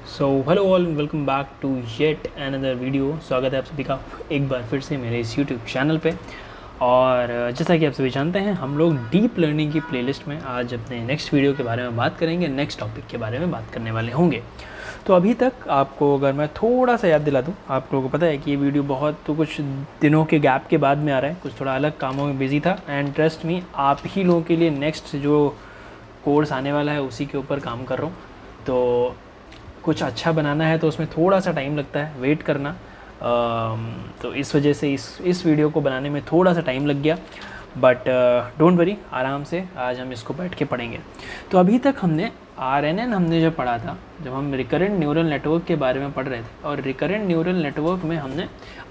So hello all, welcome back to yet another video. स्वागत है आप सभी का एक बार फिर से मेरे इस यूट्यूब चैनल पे। और जैसा कि आप सभी जानते हैं, हम लोग डीप लर्निंग की प्लेलिस्ट में आज अपने नेक्स्ट वीडियो के बारे में बात करेंगे, नेक्स्ट टॉपिक के बारे में बात करने वाले होंगे। तो अभी तक आपको अगर मैं थोड़ा सा याद दिला दूँ, आप लोगों को पता है कि ये वीडियो कुछ दिनों के गैप के बाद में आ रहा है, कुछ थोड़ा अलग कामों में बिजी था। एंड ट्रस्ट मी, आप ही लोगों के लिए नेक्स्ट जो कोर्स आने वाला है उसी के ऊपर काम कर रहा हूँ। तो कुछ अच्छा बनाना है तो उसमें थोड़ा सा टाइम लगता है, वेट करना। तो इस वजह से इस वीडियो को बनाने में थोड़ा सा टाइम लग गया, बट डोंट वरी, आराम से आज हम इसको बैठ के पढ़ेंगे। तो अभी तक हमने RNN हमने जब पढ़ा था, जब हम रिकरेंट न्यूरल नेटवर्क के बारे में पढ़ रहे थे, और रिकरेंट न्यूरल नेटवर्क में हमने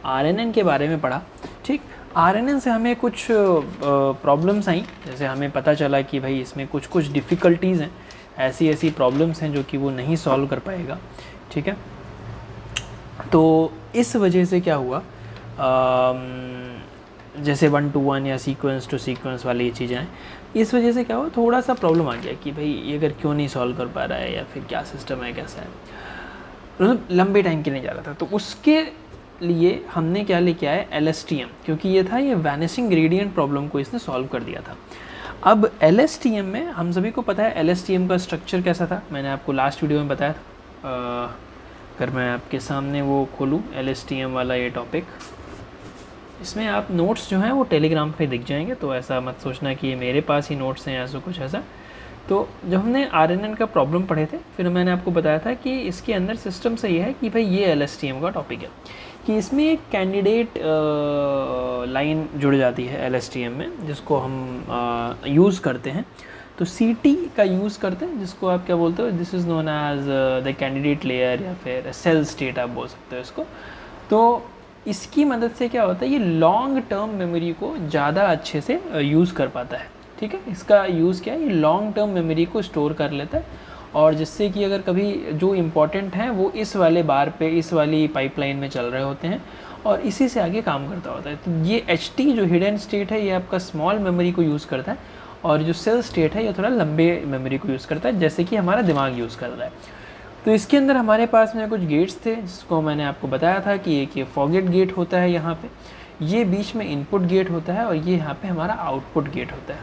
RNN के बारे में पढ़ा। ठीक, RNN से हमें कुछ प्रॉब्लम्स आई, जैसे हमें पता चला कि भाई इसमें कुछ डिफ़िकल्टीज़ हैं, ऐसी प्रॉब्लम्स हैं जो कि वो नहीं सॉल्व कर पाएगा। ठीक है, तो इस वजह से क्या हुआ, जैसे 1 to 1 या सीक्वेंस टू सीक्वेंस वाली ये चीज़ें हैं, इस वजह से क्या हुआ, थोड़ा सा प्रॉब्लम आ गया कि भाई ये अगर क्यों नहीं सॉल्व कर पा रहा है, या फिर क्या सिस्टम है, कैसा है, मतलब लंबे टाइम के लिए जा रहा था। तो उसके लिए हमने क्या लेके आए, LSTM, क्योंकि ये वैनिशिंग ग्रेडियंट प्रॉब्लम को इसने सॉल्व कर दिया था। अब LSTM में हम सभी को पता है LSTM का स्ट्रक्चर कैसा था, मैंने आपको लास्ट वीडियो में बताया था। अगर मैं आपके सामने वो खोलूँ LSTM वाला ये टॉपिक, इसमें आप नोट्स जो हैं वो टेलीग्राम पे दिख जाएंगे, तो ऐसा मत सोचना कि ये मेरे पास ही नोट्स हैं ऐसा कुछ ऐसा। तो जब हमने RNN का प्रॉब्लम पढ़े थे, फिर मैंने आपको बताया था कि इसके अंदर सिस्टम से ये है कि भाई ये LSTM का टॉपिक है, कि इसमें एक कैंडिडेट लाइन जुड़ जाती है LSTM में, जिसको हम यूज़ करते हैं। तो CT का यूज़ करते हैं, जिसको आप क्या बोलते हो, this is known as the candidate layer, या फिर सेल स्टेट आप बोल सकते हो इसको। तो इसकी मदद से क्या होता है, ये लॉन्ग टर्म मेमोरी को ज़्यादा अच्छे से यूज़ कर पाता है। ठीक है, इसका यूज़ क्या है, ये लॉन्ग टर्म मेमोरी को स्टोर कर लेता है, और जिससे कि अगर कभी जो इम्पोर्टेंट हैं वो इस वाले बार पे, इस वाली पाइपलाइन में चल रहे होते हैं, और इसी से आगे काम करता होता है। तो ये HT जो हिडन स्टेट है, ये आपका स्मॉल मेमोरी को यूज़ करता है, और जो सेल स्टेट है ये थोड़ा लंबे मेमोरी को यूज़ करता है, जैसे कि हमारा दिमाग यूज़ कर रहा है। तो इसके अंदर हमारे पास में कुछ गेट्स थे, जिसको मैंने आपको बताया था कि एक ये फॉरगेट गेट होता है यहाँ पे, ये बीच में इनपुट गेट होता है, और ये यहाँ पे हमारा आउटपुट गेट होता है।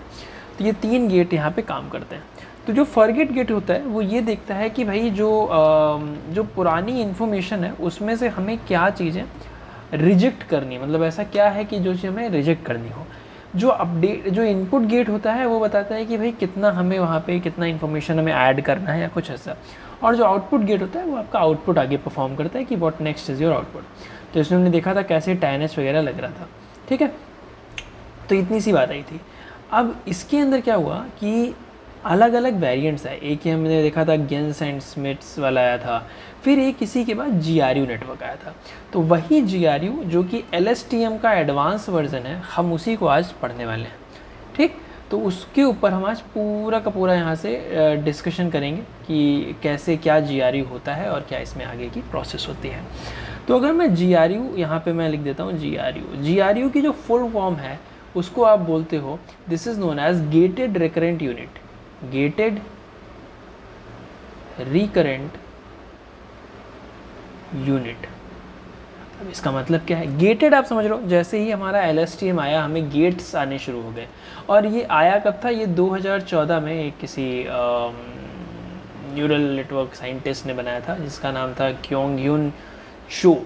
तो ये 3 गेट यहाँ पे काम करते हैं। तो जो फॉरगेट गेट होता है वो ये देखता है कि भाई जो पुरानी इन्फॉर्मेशन है उसमें से हमें क्या चीज़ें रिजेक्ट करनी, मतलब ऐसा क्या है कि जो चीज़ हमें रिजेक्ट करनी हो। जो इनपुट गेट होता है वो बताता है कि भाई कितना हमें वहाँ पे कितना इन्फॉर्मेशन हमें ऐड करना है या कुछ ऐसा। और जो आउटपुट गेट होता है वो आपका आउटपुट आगे परफॉर्म करता है कि what next is your output. तो इसमें हमने देखा था कैसे टाइनेस वगैरह लग रहा था। ठीक है, तो इतनी सी बात आई थी। अब इसके अंदर क्या हुआ कि अलग अलग वेरिएंट्स आए। एक ही हमने देखा था गेंस एंड स्मिथ्स वाला आया था, फिर एक किसी के बाद GRU नेटवर्क आया था। तो वही GRU जो कि LSTM का एडवांस वर्जन है, हम उसी को आज पढ़ने वाले हैं। ठीक, तो उसके ऊपर हम आज पूरा का पूरा यहाँ से डिस्कशन करेंगे कि कैसे क्या GRU होता है और क्या इसमें आगे की प्रोसेस होती है। तो अगर मैं GRU यहाँ पे मैं लिख देता हूँ, GRU की जो फुल फॉर्म है उसको आप बोलते हो, this is known as gated recurrent unit, gated recurrent unit. अब इसका मतलब क्या है, गेटेड आप समझ लो, जैसे ही हमारा LSTM आया हमें गेट्स आने शुरू हो गए। और ये आया कब था, ये 2014 में एक किसी न्यूरल नेटवर्क साइंटिस्ट ने बनाया था, जिसका नाम था क्योंग-ह्युन चो,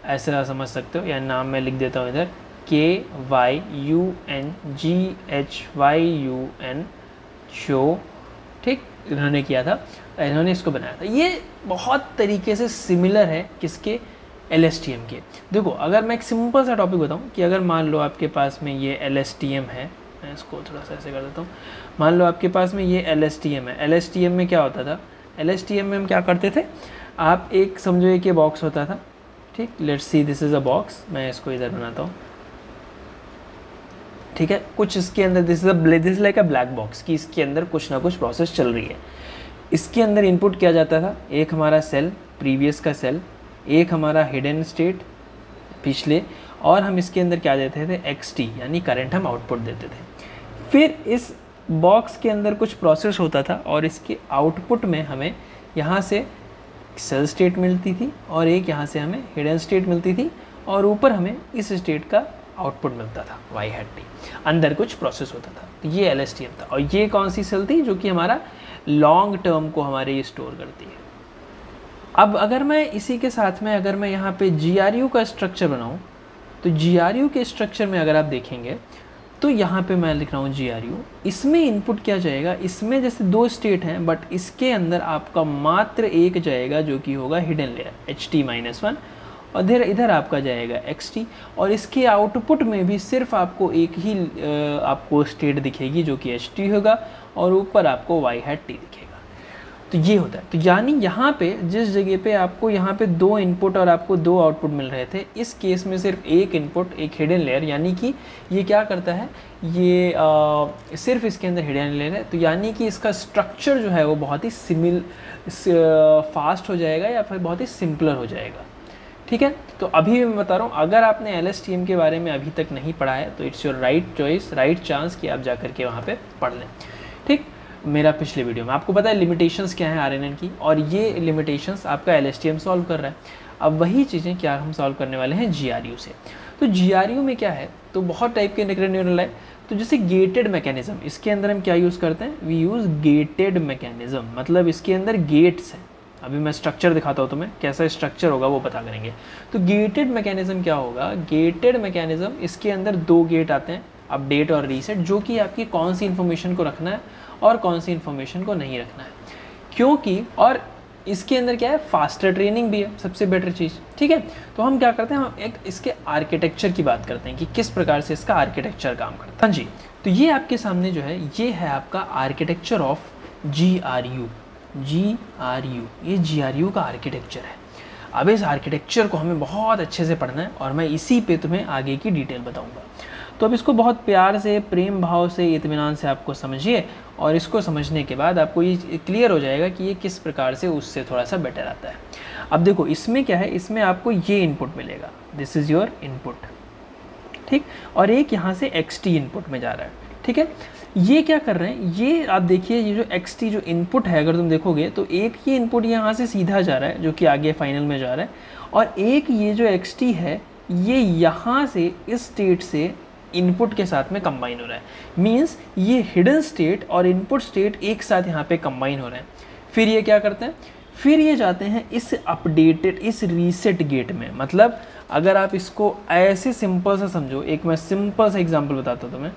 ऐसा समझ सकते हो, या नाम मैं लिख देता हूँ इधर, KYUNGHYUN चो। ठीक, इन्होंने किया था, इन्होंने इसको बनाया था। ये बहुत तरीके से सिमिलर है किसके, LSTM के। देखो, अगर मैं एक सिंपल सा टॉपिक बताऊं कि अगर मान लो आपके पास में ये LSTM है, मैं इसको थोड़ा सा ऐसे कर देता हूँ, मान लो आपके पास में ये LSTM है। LSTM में क्या होता था, LSTM में हम क्या करते थे, आप एक समझो एक ये बॉक्स होता था। ठीक, let's see this is a box, मैं इसको इधर बनाता हूँ। ठीक है, कुछ इसके अंदर this is like a black box, कि इसके अंदर कुछ ना कुछ प्रोसेस चल रही है। इसके अंदर इनपुट किया जाता था, एक हमारा सेल, प्रीवियस का सेल, एक हमारा हिडन स्टेट पिछले, और हम इसके अंदर क्या देते थे, XT यानी करंट हम आउटपुट देते थे। फिर इस बॉक्स के अंदर कुछ प्रोसेस होता था, और इसके आउटपुट में हमें यहाँ से सेल स्टेट मिलती थी और एक यहाँ से हमें हिडन स्टेट मिलती थी और ऊपर हमें इस स्टेट का आउटपुट मिलता था वाई हैट टी, अंदर कुछ प्रोसेस होता था। तो ये LSTM था। और ये कौन सी सेल थी? जो कि हमारा लॉन्ग टर्म को हमारे स्टोर करती है। अब अगर मैं इसी के साथ में अगर मैं यहाँ पे GRU का स्ट्रक्चर बनाऊँ, तो GRU के स्ट्रक्चर में अगर आप देखेंगे तो यहाँ पे मैं लिख रहा हूँ GRU, इसमें इनपुट क्या जाएगा? इसमें जैसे 2 स्टेट हैं बट इसके अंदर आपका मात्र एक जाएगा जो कि होगा हिडन लेयर HT-1 और इधर आपका जाएगा XT और इसके आउटपुट में भी सिर्फ आपको एक ही आपको स्टेट दिखेगी जो कि HT होगा और ऊपर आपको वाई हैट टी दिखेगा। तो ये होता है। तो यानी यहाँ पे जिस जगह पे आपको यहाँ पे 2 इनपुट और आपको 2 आउटपुट मिल रहे थे, इस केस में सिर्फ एक इनपुट एक हिडन लेयर, यानी कि ये क्या करता है, ये सिर्फ इसके अंदर हिडन लेयर है। तो यानी कि इसका स्ट्रक्चर जो है वो बहुत ही फास्ट हो जाएगा या फिर बहुत ही सिंपलर हो जाएगा। ठीक है, तो अभी मैं बता रहा हूँ, अगर आपने LSTM के बारे में अभी तक नहीं पढ़ा है तो it's your right choice, right chance कि आप जा करके वहाँ पे पढ़ लें। ठीक, मेरा पिछले वीडियो में आपको पता है लिमिटेशंस क्या हैं RNN की, और ये लिमिटेशंस आपका LSTM सॉल्व कर रहा है। अब वही चीज़ें क्या हम सॉल्व करने वाले हैं GRU से। तो GRU में क्या है, तो बहुत टाइप के इंटीग्रेटेड न्यूरल है। तो जैसे गेटेड मैकेनिज्म, इसके अंदर हम क्या यूज़ करते हैं, वी यूज़ गेटेड मैकेनिज्म, मतलब इसके अंदर गेट्स हैं। अभी मैं स्ट्रक्चर दिखाता हूँ तुम्हें, कैसा स्ट्रक्चर होगा वो पता करेंगे। तो गेटेड मैकेनिज्म क्या होगा, गेटेड मैकेनिज्म इसके अंदर 2 गेट आते हैं, अपडेट और रीसेट, जो कि आपकी कौन सी इन्फॉर्मेशन को रखना है और कौन सी इन्फॉर्मेशन को नहीं रखना है, क्योंकि और इसके अंदर क्या है, फास्टर ट्रेनिंग भी है, सबसे बेटर चीज़। ठीक है, तो हम क्या करते हैं, हम एक इसके आर्किटेक्चर की बात करते हैं कि किस प्रकार से इसका आर्किटेक्चर काम करता है। हाँ जी, तो ये आपके सामने जो है ये है आपका आर्किटेक्चर ऑफ GRU। ये GRU का आर्किटेक्चर है। अब इस आर्किटेक्चर को हमें बहुत अच्छे से पढ़ना है और मैं इसी पे तुम्हें आगे की डिटेल बताऊंगा। तो अब इसको बहुत प्यार से, प्रेम भाव से, इत्मीनान से आपको समझिए और इसको समझने के बाद आपको ये क्लियर हो जाएगा कि ये किस प्रकार से उससे थोड़ा सा बेटर आता है। अब देखो इसमें क्या है, इसमें आपको ये इनपुट मिलेगा, दिस इज़ योर इनपुट। ठीक, और एक यहाँ से XT इनपुट में जा रहा है। ठीक है, ये क्या कर रहे हैं, ये आप देखिए, ये जो XT जो इनपुट है, अगर तुम देखोगे तो एक ये इनपुट यहाँ से सीधा जा रहा है जो कि आगे फाइनल में जा रहा है, और एक ये जो XT है ये यहाँ से इस स्टेट से इनपुट के साथ में कंबाइन हो रहा है। मींस ये हिडन स्टेट और इनपुट स्टेट एक साथ यहाँ पे कंबाइन हो रहे हैं। फिर ये क्या करते हैं, फिर ये जाते हैं इस अपडेटेड, इस रीसेट गेट में। मतलब अगर आप इसको ऐसे सिंपल सा समझो, एक मैं सिंपल सा एग्जाम्पल बताता हूँ तुम्हें।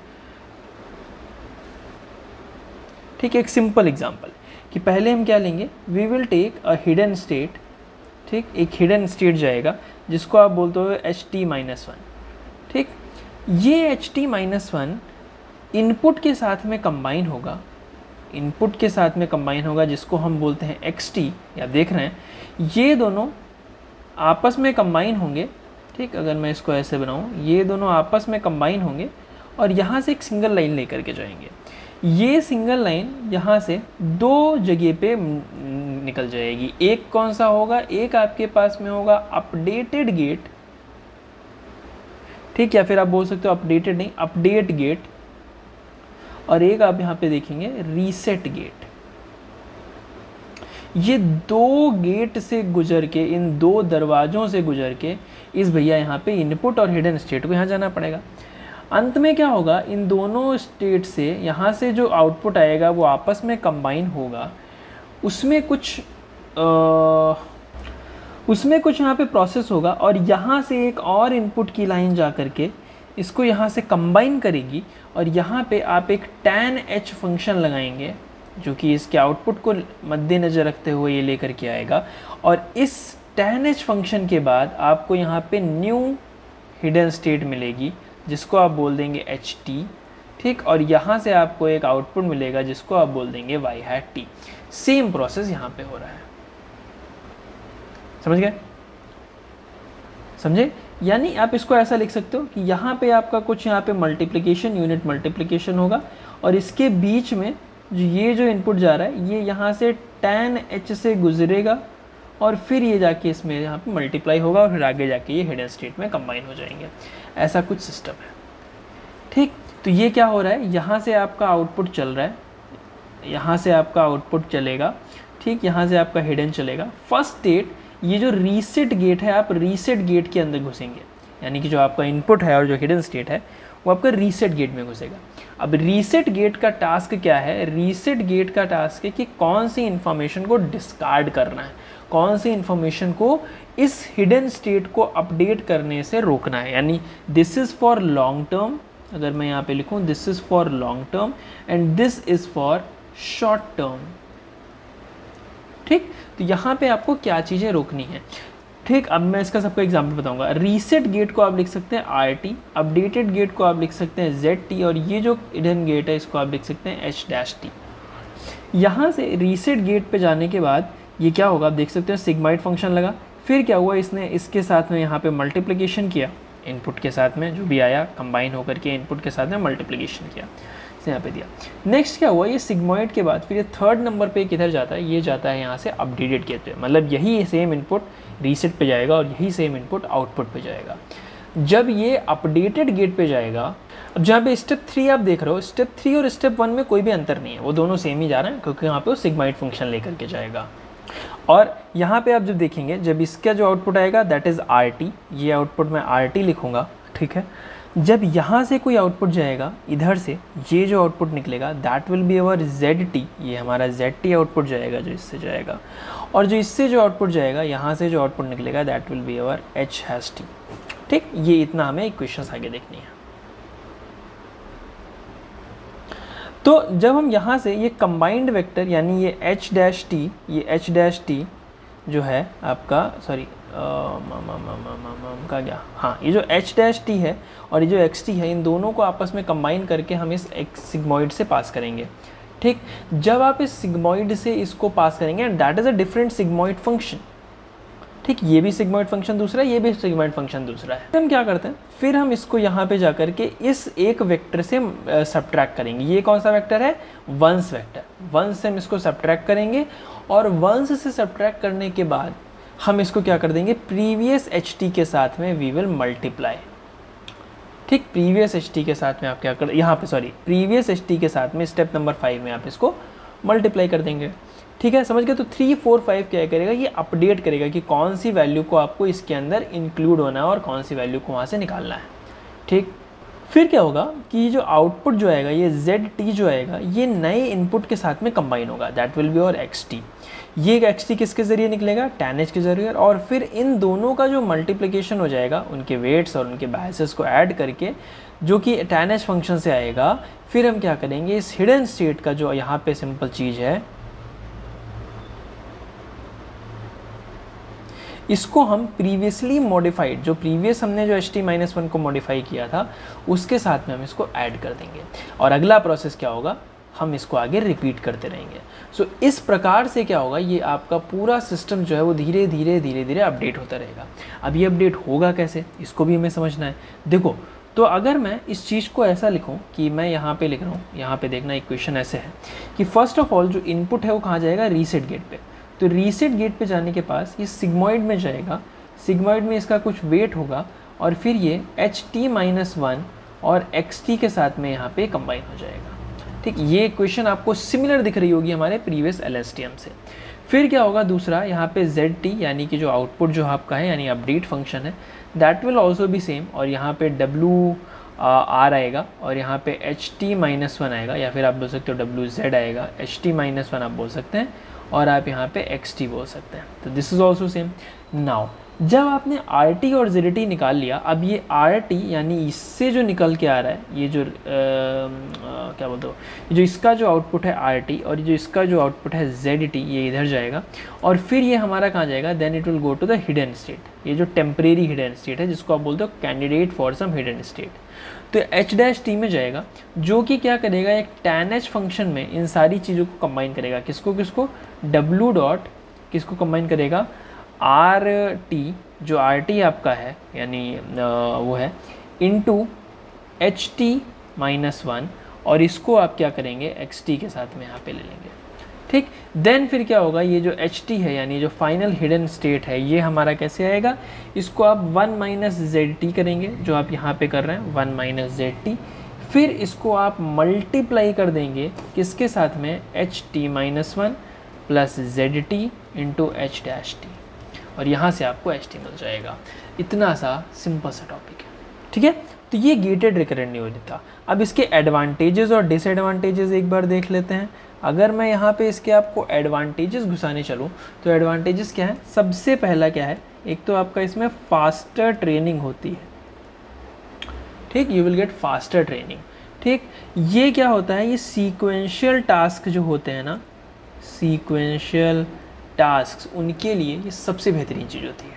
ठीक है, एक सिंपल एग्जांपल कि पहले हम क्या लेंगे, we will take a hidden state. ठीक, एक हिडन स्टेट जाएगा जिसको आप बोलते हो HT-1। ठीक, ये HT-1 इनपुट के साथ में कंबाइन होगा, इनपुट के साथ में कंबाइन होगा जिसको हम बोलते हैं XT। या देख रहे हैं ये दोनों आपस में कंबाइन होंगे। ठीक, अगर मैं इसको ऐसे बनाऊं, ये दोनों आपस में कंबाइन होंगे और यहाँ से एक सिंगल लाइन लेकर के जाएंगे। ये सिंगल लाइन यहाँ से 2 जगह पे निकल जाएगी। एक कौन सा होगा, एक आपके पास में होगा अपडेटेड गेट। ठीक, या फिर आप बोल सकते हो अपडेटेड नहीं, अपडेट गेट, और एक आप यहाँ पे देखेंगे रीसेट गेट। ये 2 गेट से गुजर के, इन 2 दरवाजों से गुजर के इस भैया यहाँ पे इनपुट और हिडन स्टेट को यहाँ जाना पड़ेगा। अंत में क्या होगा, इन दोनों स्टेट से यहाँ से जो आउटपुट आएगा वो आपस में कंबाइन होगा। उसमें कुछ यहाँ पे प्रोसेस होगा और यहाँ से एक और इनपुट की लाइन जा कर के इसको यहाँ से कंबाइन करेगी और यहाँ पे आप एक tan h फंक्शन लगाएंगे जो कि इसके आउटपुट को मद्देनज़र रखते हुए ये लेकर के आएगा। और इस tan h फंक्शन के बाद आपको यहाँ पे न्यू हिडन स्टेट मिलेगी जिसको आप बोल देंगे HT। ठीक, और यहाँ से आपको एक आउटपुट मिलेगा जिसको आप बोल देंगे Y hat T. Same process यहाँ पे हो रहा है, समझ गए? समझे? यानी आप इसको ऐसा लिख सकते हो कि यहाँ पे आपका कुछ यहाँ पे मल्टीप्लिकेशन, यूनिट मल्टीप्लिकेशन होगा और इसके बीच में ये जो इनपुट जा रहा है ये यहाँ से tan h से गुजरेगा और फिर ये जाके इसमें यहाँ पे मल्टीप्लाई होगा और फिर आगे जाके ये हिडन स्टेट में कंबाइन हो जाएंगे। ऐसा कुछ सिस्टम है। ठीक, तो ये क्या हो रहा है, यहाँ से आपका आउटपुट चल रहा है, यहाँ से आपका आउटपुट चलेगा। ठीक, यहाँ से आपका हिडन चलेगा। फर्स्ट स्टेट ये जो रीसेट गेट है, आप रीसेट गेट के अंदर घुसेंगे, यानी कि जो आपका इनपुट है और जो हिडन स्टेट है वो आपका रीसेट गेट में घुसेगा। अब रीसेट गेट का टास्क क्या है? रीसेट गेट का टास्क है कि कौन सी इंफॉर्मेशन को डिस्कार्ड करना है, कौन सी इंफॉर्मेशन को इस हिडन स्टेट को अपडेट करने से रोकना है। यानी this is for long term, अगर मैं यहाँ पे लिखूँ this is for long term and this is for short term. ठीक, तो यहाँ पे आपको क्या चीज़ें रोकनी है। ठीक, अब मैं इसका सबको एग्जांपल बताऊंगा। रीसेट गेट को आप लिख सकते हैं RT, अपडेटेड गेट को आप लिख सकते हैं ZT, और ये जो हिडन गेट है इसको आप लिख सकते हैं H-T। यहाँ से रीसेट गेट पे जाने के बाद ये क्या होगा, आप देख सकते हैं सिग्माइड फंक्शन लगा। फिर क्या हुआ, इसने इसके साथ में यहाँ पे मल्टीप्लिकेशन किया, इनपुट के साथ में जो भी आया कंबाइन होकर के इनपुट के साथ में मल्टीप्लिकेशन किया, यहाँ पे दिया। नेक्स्ट क्या हुआ, ये सिग्मॉइड के बाद फिर ये थर्ड नंबर पे किधर जाता है, ये जाता है यहाँ से अपडेटेड गेट पे, मतलब यही सेम इनपुट रीसेट पे जाएगा और यही सेम इनपुट आउटपुट पे जाएगा। जब ये अपडेटेड गेट पे जाएगा, अब जहाँ पे स्टेप 3 आप देख रहे हो, स्टेप 3 और स्टेप 1 में कोई भी अंतर नहीं है, वो दोनों सेम ही जा रहे हैं, क्योंकि यहाँ पे वो सिग्मॉइड फंक्शन लेकर के जाएगा। और यहाँ पे आप जब देखेंगे, जब इसका जो आउटपुट आएगा दैट इज़ RT, ये आउटपुट मैं RT लिखूँगा, ठीक है। जब यहाँ से कोई आउटपुट जाएगा इधर से, ये जो आउटपुट निकलेगा that will be our ZT, ये हमारा ZT आउटपुट जाएगा जो इससे जाएगा, और जो इससे जो आउटपुट जाएगा, यहाँ से जो आउटपुट निकलेगा that will be our H-T। ठीक, ये इतना हमें इक्वेशंस आगे देखनी है। तो जब हम यहाँ से ये कंबाइंड वेक्टर यानी ये H-T, ये H-T जो है आपका, सॉरी का क्या, हाँ, ये जो H-T है और ये जो XT है, इन दोनों को आपस में कंबाइन करके हम इस सिग्मॉइड से पास करेंगे। ठीक, जब आप इस सिग्मॉइड से इसको पास करेंगे, that is a different sigmoid function. ठीक, ये भी सिग्मॉइड फंक्शन दूसरा है, ये भी सिग्मॉइड फंक्शन दूसरा है। हम क्या करते हैं, फिर हम इसको यहाँ पे जा करके इस एक वेक्टर से सब्ट्रैक्ट करेंगे। ये कौन सा वेक्टर है, वंस वेक्टर। वंस से हम इसको सब्ट्रैक्ट करेंगे, और वंस से सब्ट्रैक्ट करने के बाद हम इसको क्या कर देंगे, प्रीवियस HT के साथ में वी विल मल्टीप्लाई। ठीक, प्रीवियस HT के साथ में आप क्या कर, यहाँ पे सॉरी, प्रीवियस HT के साथ में स्टेप नंबर 5 में आप इसको मल्टीप्लाई कर देंगे। ठीक है, समझ गए। तो 3, 4, 5 क्या करेगा, ये अपडेट करेगा कि कौन सी वैल्यू को आपको इसके अंदर इंक्लूड होना है और कौन सी वैल्यू को वहाँ से निकालना है। ठीक, फिर क्या होगा कि जो आउटपुट जो आएगा, ये ZT जो आएगा, ये नए इनपुट के साथ में कंबाइन होगा, दैट विल बी और XT। ये XT किसके ज़रिए निकलेगा, tan H के ज़रिए, और फिर इन दोनों का जो मल्टीप्लिकेशन हो जाएगा, उनके वेट्स और उनके बायसेस को ऐड करके, जो कि tan H फंक्शन से आएगा, फिर हम क्या करेंगे, इस हिडन स्टेट का जो यहाँ पे सिंपल चीज़ है, इसको हम प्रीवियसली मॉडिफाइड, जो प्रीवियस हमने जो HT-1 को मॉडिफाई किया था, उसके साथ में हम इसको ऐड कर देंगे, और अगला प्रोसेस क्या होगा, हम इसको आगे रिपीट करते रहेंगे। सो इस प्रकार से क्या होगा, ये आपका पूरा सिस्टम जो है वो धीरे धीरे अपडेट होता रहेगा। अब ये अपडेट होगा कैसे, इसको भी हमें समझना है। देखो, तो अगर मैं इस चीज़ को ऐसा लिखूं कि मैं यहाँ पे लिख रहा हूँ, यहाँ पे देखना इक्वेशन ऐसे है कि फर्स्ट ऑफ ऑल जो इनपुट है वो कहाँ जाएगा, रीसेट गेट पे। तो रीसेट गेट पे जाने के पास ये सिग्मॉइड में जाएगा, सिग्मॉइड में इसका कुछ वेट होगा, और फिर ये HT-1 और XT के साथ में यहाँ पे कंबाइन हो जाएगा। ठीक, ये इक्वेशन आपको सिमिलर दिख रही होगी हमारे प्रीवियस LSTM से। फिर क्या होगा, दूसरा यहाँ पे ZT यानी कि जो आउटपुट जो आपका है, यानी अपडेट फंक्शन है, that will also be same, और यहाँ पे WR आएगा, और यहाँ पे HT-1 आएगा, या फिर आप बोल सकते हो WZ आएगा, HT-1 आप बोल सकते हैं, और आप यहाँ पे XT बोल सकते हैं। तो this is also same. Now जब आपने RT और ZT निकाल लिया, अब ये RT यानी इससे जो निकल के आ रहा है, ये जो क्या बोलते हो, जो इसका जो आउटपुट है RT, और जो इसका जो आउटपुट है ZT, ये इधर जाएगा, और फिर ये हमारा कहाँ जाएगा, then it will go to the hidden state, ये जो टेम्परेरी हिडन स्टेट है, जिसको आप बोलते हो candidate for some hidden state. तो H-T में जाएगा, जो कि क्या करेगा, एक tan H फंक्शन में इन सारी चीज़ों को कंबाइन करेगा। किसको किसको, W डॉट किसको कंबाइन करेगा, RT, जो RT आपका है यानी वो है, इनटू HT-1, और इसको आप क्या करेंगे, XT के साथ में यहाँ पे ले लेंगे। ठीक, देन फिर क्या होगा, ये जो HT है यानी जो फाइनल हिडन स्टेट है, ये हमारा कैसे आएगा, इसको आप 1 - ZT करेंगे, जो आप यहाँ पे कर रहे हैं 1 - ZT, फिर इसको आप मल्टीप्लाई कर देंगे किसके साथ में, HT-1 plus Z T into H dash T, और यहाँ से आपको एच टी मिल जाएगा। इतना सा सिंपल सा टॉपिक है, ठीक है। तो ये गेटेड रिकरेंट नहीं हो जाता। अब इसके एडवांटेजेस और डिसएडवांटेजेस एक बार देख लेते हैं। अगर मैं यहाँ पे इसके आपको एडवांटेजेस घुसाने चलूँ तो एडवांटेजेस क्या है, सबसे पहला क्या है, एक तो आपका इसमें फास्टर ट्रेनिंग होती है, ठीक, you will get faster training, ठीक। ये क्या होता है, ये सीक्वेंशियल टास्क जो होते हैं ना, सीक्वेंशियल टास्क, उनके लिए ये सबसे बेहतरीन चीज़ होती है,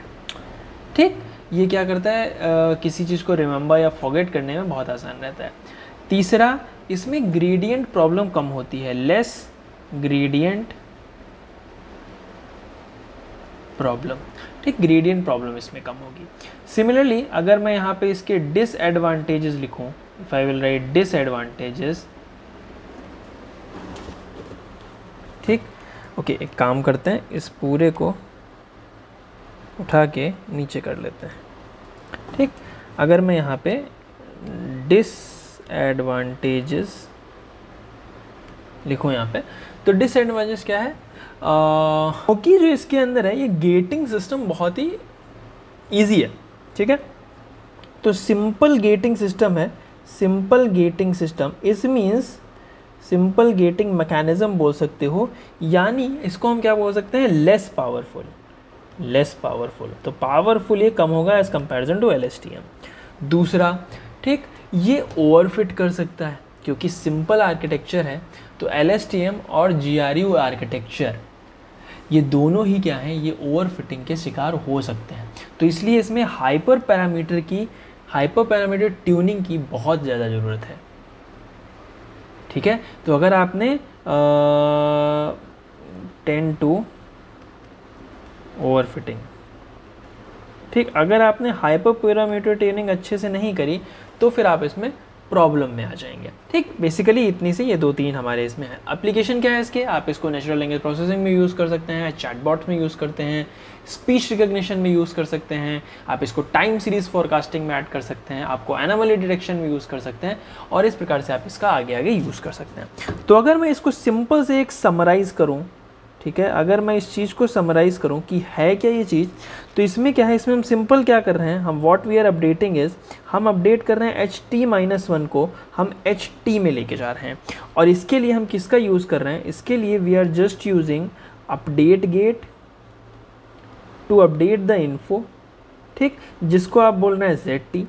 ठीक। ये क्या करता है, किसी चीज़ को रिमेंबर या फॉरगेट करने में बहुत आसान रहता है। तीसरा, इसमें ग्रेडियंट प्रॉब्लम कम होती है, लेस ग्रेडियंट प्रॉब्लम, ठीक, ग्रेडियंट प्रॉब्लम इसमें कम होगी। सिमिलरली अगर मैं यहाँ पे इसके डिसएडवांटेजेस लिखूँ, if I will write disadvantages, ठीक, ओके, एक काम करते हैं, इस पूरे को उठा के नीचे कर लेते हैं, ठीक। अगर मैं यहाँ पे डिसएडवांटेजेस लिखूँ यहाँ पे, तो डिसएडवांटेजेस क्या है, क्योंकि जो इसके अंदर है ये गेटिंग सिस्टम बहुत ही इजी है, ठीक है। तो सिंपल गेटिंग सिस्टम है, सिंपल गेटिंग सिस्टम इस मीन्स सिंपल गेटिंग मैकेनिज्म बोल सकते हो, यानी इसको हम क्या बोल सकते हैं, लेस पावरफुल, लेस पावरफुल। तो पावरफुल ये कम होगा एज कंपैरिजन टू LSTM। दूसरा, ठीक, ये ओवरफिट कर सकता है, क्योंकि सिंपल आर्किटेक्चर है, तो LSTM और GRU आर्किटेक्चर ये दोनों ही क्या हैं, ये ओवरफिटिंग के शिकार हो सकते हैं। तो इसलिए इसमें हाइपर पैरामीटर ट्यूनिंग की बहुत ज़्यादा ज़रूरत है, ठीक है। तो अगर आपने 10 टू ओवरफिटिंग, ठीक, अगर आपने हाइपर पैरामीटर ट्यूनिंग अच्छे से नहीं करी तो फिर आप इसमें प्रॉब्लम में आ जाएंगे, ठीक। बेसिकली इतनी से ये 2-3 हमारे इसमें है। एप्लीकेशन क्या है इसके, आप इसको नेचुरल लैंग्वेज प्रोसेसिंग में यूज़ कर सकते हैं, चैटबॉट्स में यूज़ करते हैं, स्पीच रिकग्निशन में यूज़ कर सकते हैं, आप इसको टाइम सीरीज़ फोरकास्टिंग में ऐड कर सकते हैं, आपको एनोमली डिटेक्शन में यूज़ कर सकते हैं, और इस प्रकार से आप इसका आगे आगे यूज़ कर सकते हैं। तो अगर मैं इसको सिंपल से एक समराइज़ करूँ, ठीक है, अगर मैं इस चीज़ को समराइज़ करूं कि है क्या ये चीज़, तो इसमें क्या है, इसमें हम सिंपल क्या कर रहे हैं, हम what we are updating is, हम अपडेट कर रहे हैं HT-1 को हम HT में लेके जा रहे हैं। और इसके लिए हम किसका यूज़ कर रहे हैं, इसके लिए we are just using update gate to update the info, ठीक, जिसको आप बोल रहे हैं ZT,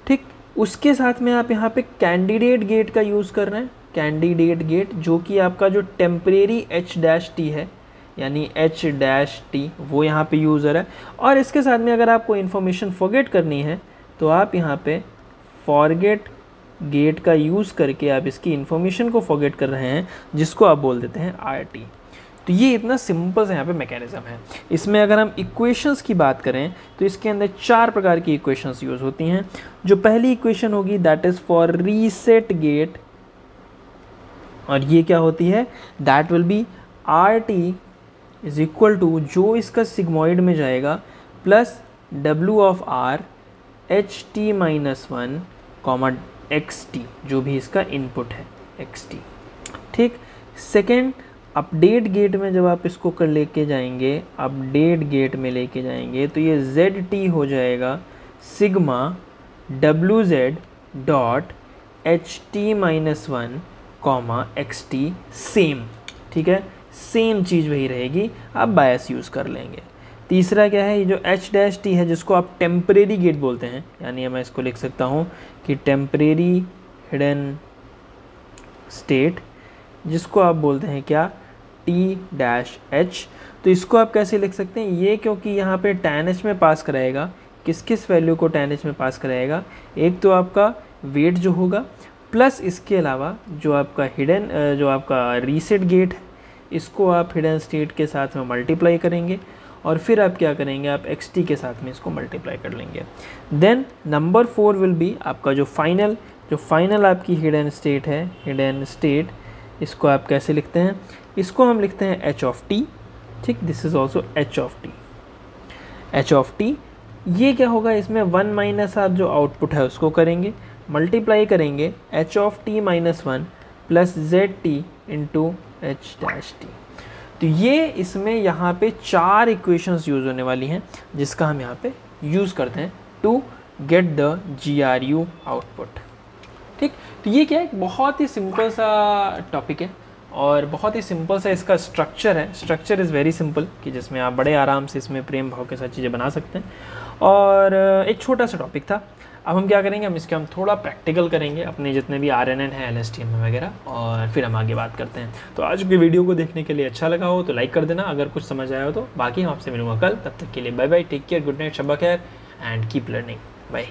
ठीक। उसके साथ में आप यहाँ पे कैंडिडेट गेट का यूज़ कर रहे हैं, कैंडिडेट गेट, जो कि आपका जो टेम्परेरी H-T है, यानी H-T वो यहाँ पे यूज़र है। और इसके साथ में अगर आपको इन्फॉर्मेशन फॉरगेट करनी है तो आप यहाँ पे फॉरगेट गेट का यूज़ करके आप इसकी इन्फॉर्मेशन को फॉरगेट कर रहे हैं, जिसको आप बोल देते हैं RT। तो ये इतना सिंपल सा यहाँ पे मैकेनिज्म है। इसमें अगर हम इक्वेशंस की बात करें तो इसके अंदर 4 प्रकार की इक्वेशंस यूज़ होती हैं। जो पहली इक्वेशन होगी that is for reset gate, और ये क्या होती है, that will be RT is equal to, जो इसका सिग्मॉइड में जाएगा, plus W of R HT-1 comma XT, जो भी इसका इनपुट है XT, ठीक। सेकेंड, अपडेट गेट में जब आप इसको कर लेके जाएंगे, अपडेट गेट में लेके जाएंगे, तो ये ZT हो जाएगा sigma WZ dot HT-1 comma XT, same, ठीक है, सेम चीज़ वही रहेगी, आप बायस यूज़ कर लेंगे। तीसरा क्या है, ये जो H-T है, जिसको आप टेम्परेरी गेट बोलते हैं, यानी मैं इसको लिख सकता हूँ कि टेम्परेरी हिडन स्टेट, जिसको आप बोलते हैं क्या, T-H। तो इसको आप कैसे लिख सकते हैं, ये क्योंकि यहाँ पे tan H में पास कराएगा, किस किस वैल्यू को tan H में पास कराएगा, एक तो आपका वेट जो होगा, प्लस इसके अलावा जो आपका हिडन, जो आपका रीसेट गेट है, इसको आप हिडन स्टेट के साथ में मल्टीप्लाई करेंगे, और फिर आप क्या करेंगे, आप XT के साथ में इसको मल्टीप्लाई कर लेंगे। देन नंबर 4 विल बी आपका जो फाइनल आपकी हिडन स्टेट है, हिडन स्टेट, इसको आप कैसे लिखते हैं, इसको हम लिखते हैं H ऑफ T, ठीक, this is also H of T। H of T ये क्या होगा, इसमें 1 माइनस आप जो आउटपुट है उसको करेंगे, मल्टीप्लाई करेंगे H of T-1 plus ZT into H-T। तो ये इसमें यहाँ पे 4 इक्वेशंस यूज़ होने वाली हैं जिसका हम यहाँ पे यूज़ करते हैं to get the GRU output. ठीक, तो ये क्या है, बहुत ही सिंपल सा टॉपिक है और बहुत ही सिंपल सा इसका स्ट्रक्चर है। स्ट्रक्चर इज़ वेरी सिंपल कि जिसमें आप बड़े आराम से इसमें प्रेम भाव के साथ चीज़ें बना सकते हैं। और एक छोटा सा टॉपिक था। अब हम क्या करेंगे, हम थोड़ा प्रैक्टिकल करेंगे अपने जितने भी RNN है, LSTM वगैरह, और फिर हम आगे बात करते हैं। तो आज की वीडियो को देखने के लिए अच्छा लगा हो तो लाइक कर देना, अगर कुछ समझ आया हो तो। बाकी हम आपसे मिलूंगा कल, तब तक के लिए bye bye, take care, good night, शब्बा खैर एंड कीप लर्निंग, बाय।